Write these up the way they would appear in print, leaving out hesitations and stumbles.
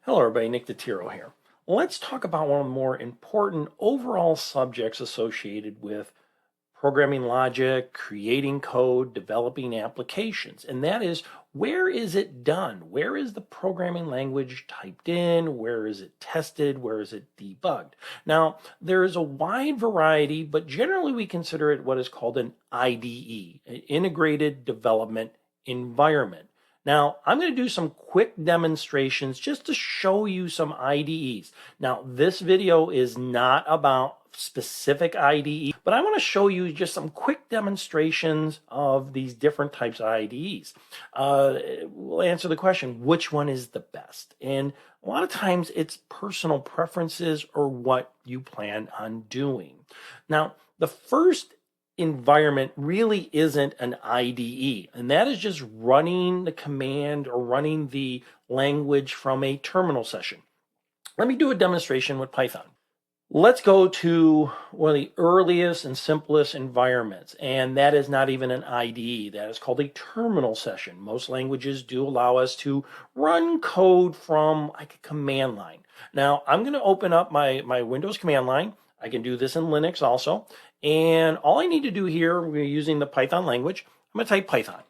Hello everybody, Nick DeTiro here. Let's talk about one of the more important overall subjects associated with programming logic, creating code, developing applications, and that is where is it done? Where is the programming language typed in? Where is it tested? Where is it debugged? Now, there is a wide variety, but generally we consider it what is called an IDE, an integrated development environment. Now, I'm going to do some quick demonstrations just to show you some IDEs. Now, this video is not about specific IDE, but I want to show you just some quick demonstrations of these different types of IDEs. We'll answer the question, which one is the best? And a lot of times it's personal preferences or what you plan on doing. Now, the first environment really isn't an IDE, and that is just running the command or running the language from a terminal session. Let me do a demonstration with Python. Let's go to one of the earliest and simplest environments, and that is not even an IDE. That is called a terminal session. Most languages do allow us to run code from like a command line. Now, I'm going to open up my Windows command line. I can do this in Linux also. And all I need to do here, we're using the Python language. I'm going to type Python.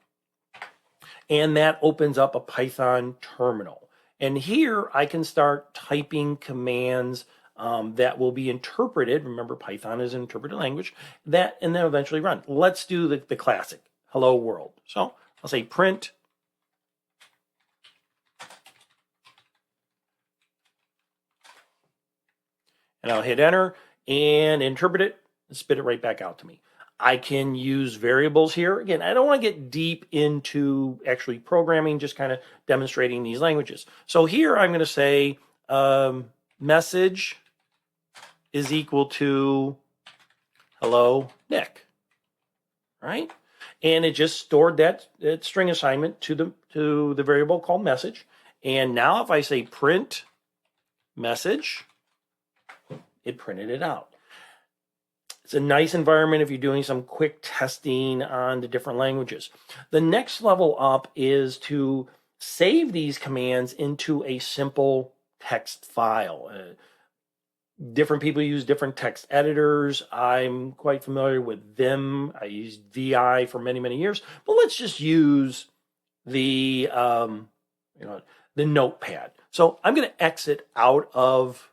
And that opens up a Python terminal. And here I can start typing commands that will be interpreted. Remember, Python is an interpreted language. And then eventually run. Let's do the classic, hello world. So I'll say print. And I'll hit enter and interpret it and spit it right back out to me. I can use variables here. Again, I don't want to get deep into actually programming, just kind of demonstrating these languages. So here I'm going to say message is equal to hello Nick, right? And it just stored that string assignment to the variable called message. And now if I say print message, it printed it out. It's a nice environment if you're doing some quick testing on the different languages. The next level up is to save these commands into a simple text file. Different people use different text editors. I'm quite familiar with Vim. I used VI for many, many years. But let's just use the Notepad. So I'm going to exit out of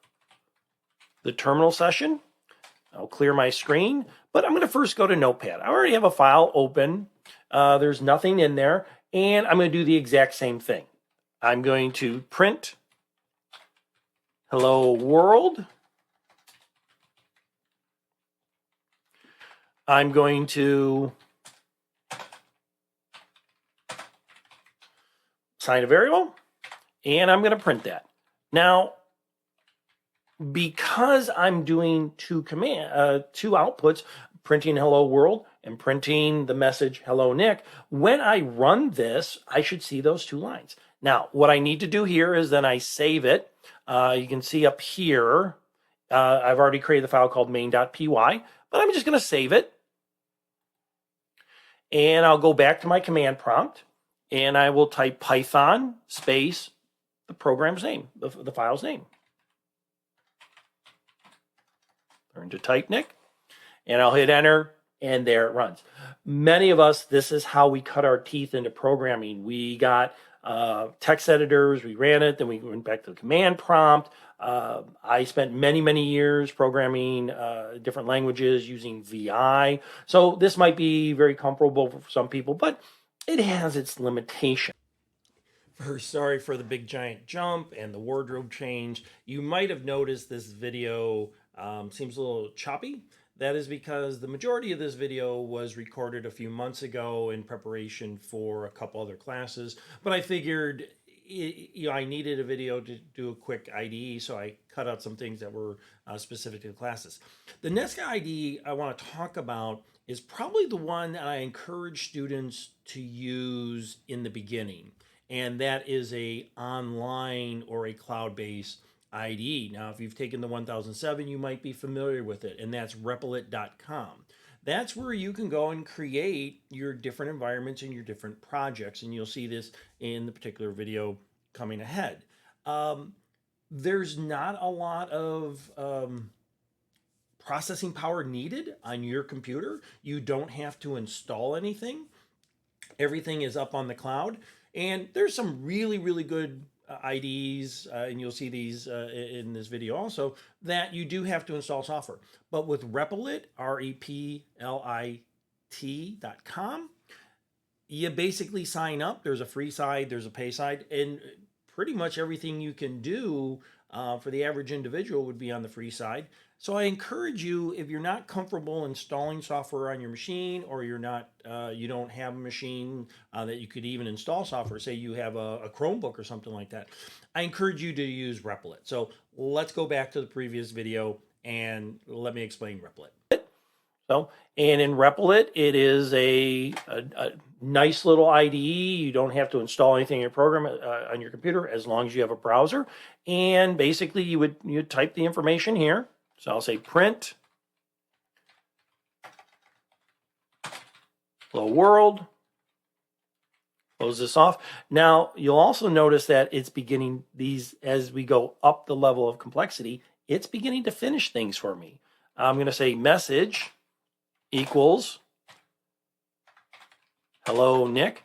the terminal session. I'll clear my screen, but I'm going to first go to Notepad. I already have a file open. There's nothing in there, and I'm going to do the exact same thing. I'm going to print hello world. I'm going to assign a variable, and I'm going to print that. Now, because I'm doing two outputs, printing hello world and printing the message hello Nick, when I run this, I should see those two lines. Now, what I need to do here is then I save it. You can see up here, I've already created the file called main.py, but I'm just going to save it. And I'll go back to my command prompt, and I will type Python space the program's name, the file's name. Learn to type, Nick, and I'll hit enter, and there it runs. Many of us, this is how we cut our teeth into programming. We got text editors, we ran it, then we went back to the command prompt. I spent many, many years programming different languages using VI. So this might be very comfortable for some people, but it has its limitations. Sorry for the big giant jump and the wardrobe change. You might have noticed this video seems a little choppy. That is because the majority of this video was recorded a few months ago in preparation for a couple other classes, but I figured I needed a video to do a quick IDE, so I cut out some things that were specific to the classes. The next IDE I want to talk about is probably the one that I encourage students to use in the beginning, and that is a online or a cloud-based IDE. Now, if you've taken the 1007, you might be familiar with it, and that's replit.com. That's where you can go and create your different environments and your different projects, and you'll see this in the particular video coming ahead. There's not a lot of processing power needed on your computer. You don't have to install anything. Everything is up on the cloud. And there's some really, really good IDEs, and you'll see these in this video also, that you do have to install software. But with Replit, REPLIT.com, you basically sign up. There's a free side, there's a pay side, and pretty much everything you can do for the average individual would be on the free side. So I encourage you, if you're not comfortable installing software on your machine, or you're not, you don't have a machine that you could even install software, say you have a Chromebook or something like that, I encourage you to use Replit. So let's go back to the previous video and let me explain Replit. So, and in Replit, it is a nice little IDE. You don't have to install anything in your program on your computer as long as you have a browser. And basically, you type the information here. So I'll say print hello world. Close this off. Now you'll also notice that it's beginning these as we go up the level of complexity. It's beginning to finish things for me. I'm going to say message equals hello Nick.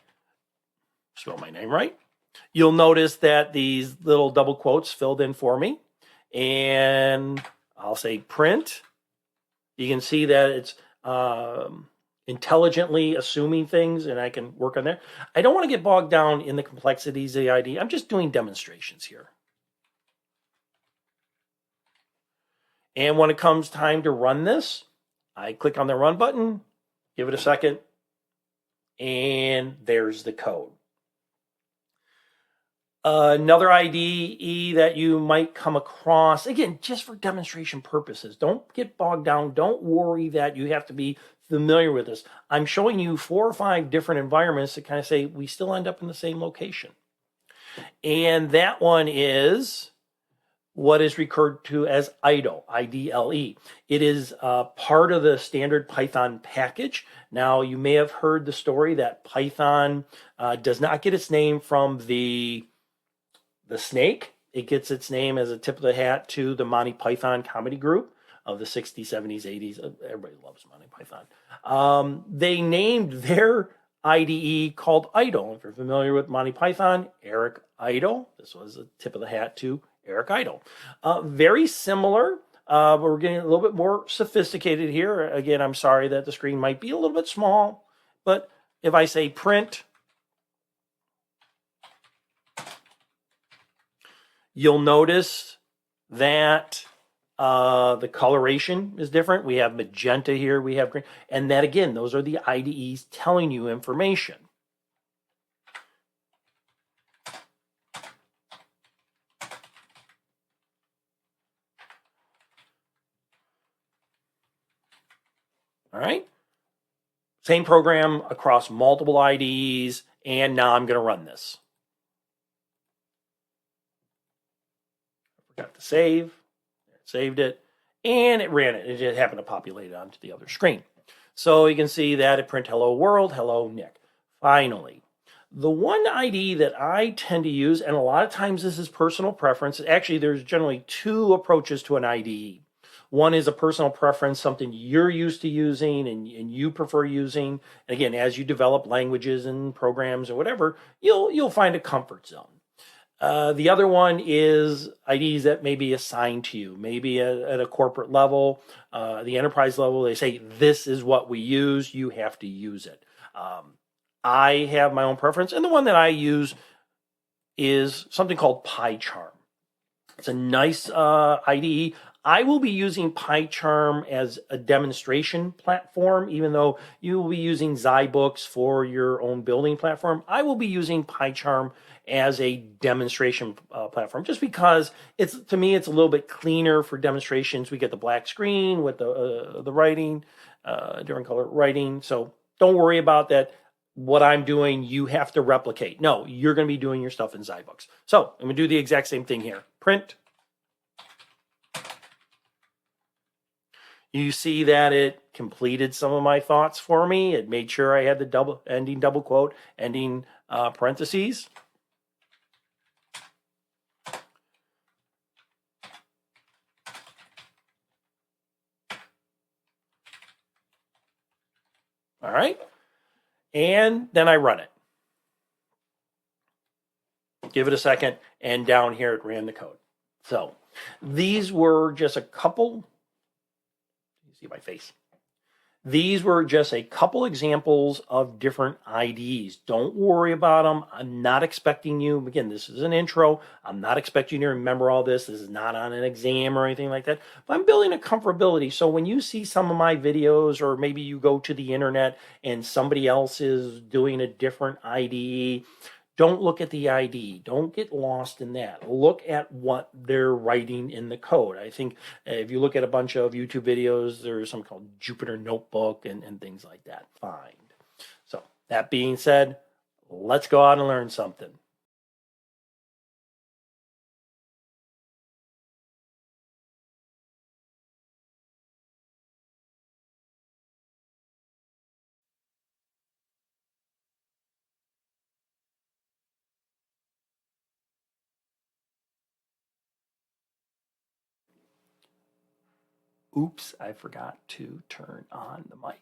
Spell my name right. You'll notice that these little double quotes filled in for me, and I'll say print. You can see that it's intelligently assuming things, and I can work on there. I don't want to get bogged down in the complexities of the IDE. I'm just doing demonstrations here. And when it comes time to run this, I click on the run button, give it a second, and there's the code. Another IDE that you might come across, again, just for demonstration purposes. Don't get bogged down. Don't worry that you have to be familiar with this. I'm showing you 4 or 5 different environments to kind of say we still end up in the same location. And that one is what is referred to as IDLE, I-D-L-E. It is part of the standard Python package. Now, you may have heard the story that Python does not get its name from the snake. It gets its name as a tip of the hat to the Monty Python comedy group of the 60s, 70s, 80s. Everybody loves Monty Python. They named their IDE called IDLE. If you're familiar with Monty Python, Eric Idle. This was a tip of the hat to Eric Idle. Very similar, but we're getting a little bit more sophisticated here. Again, I'm sorry that the screen might be a little bit small, but if I say print, you'll notice that the coloration is different. We have magenta here, we have green, and that again, those are the IDEs telling you information. All right. Same program across multiple IDEs, and now I'm going to run this. I forgot to save. It saved it, and it ran it. It just happened to populate it onto the other screen. So you can see that it print hello world, hello Nick. Finally, the one IDE that I tend to use, and a lot of times this is personal preference. Actually, there's generally 2 approaches to an IDE. One is a personal preference, something you're used to using and you prefer using. And again, as you develop languages and programs or whatever, you'll find a comfort zone. The other one is IDEs that may be assigned to you, maybe at a corporate level, the enterprise level. They say, this is what we use, you have to use it. I have my own preference, and the one that I use is something called PyCharm. It's a nice IDE. I will be using PyCharm as a demonstration platform, even though you will be using Zybooks for your own building platform. I will be using PyCharm as a demonstration platform, just because to me it's a little bit cleaner for demonstrations. We get the black screen with the writing, different color writing. So don't worry about that. What I'm doing, you have to replicate. No, you're going to be doing your stuff in Zybooks. So I'm going to do the exact same thing here. Print. You see that it completed some of my thoughts for me. It made sure I had the ending double quote, ending parentheses. All right. And then I run it. Give it a second, and down here it ran the code. So these were just a couple. You see my face. These were just a couple examples of different IDEs. Don't worry about them. I'm not expecting you, again, this is an intro. I'm not expecting you to remember all this. This is not on an exam or anything like that. But I'm building a comfortability. So when you see some of my videos, or maybe you go to the internet and somebody else is doing a different IDE, don't look at the ID. Don't get lost in that. Look at what they're writing in the code. I think if you look at a bunch of YouTube videos, there's something called Jupyter Notebook and things like that. Fine. So that being said, let's go out and learn something. Oops, I forgot to turn on the mic.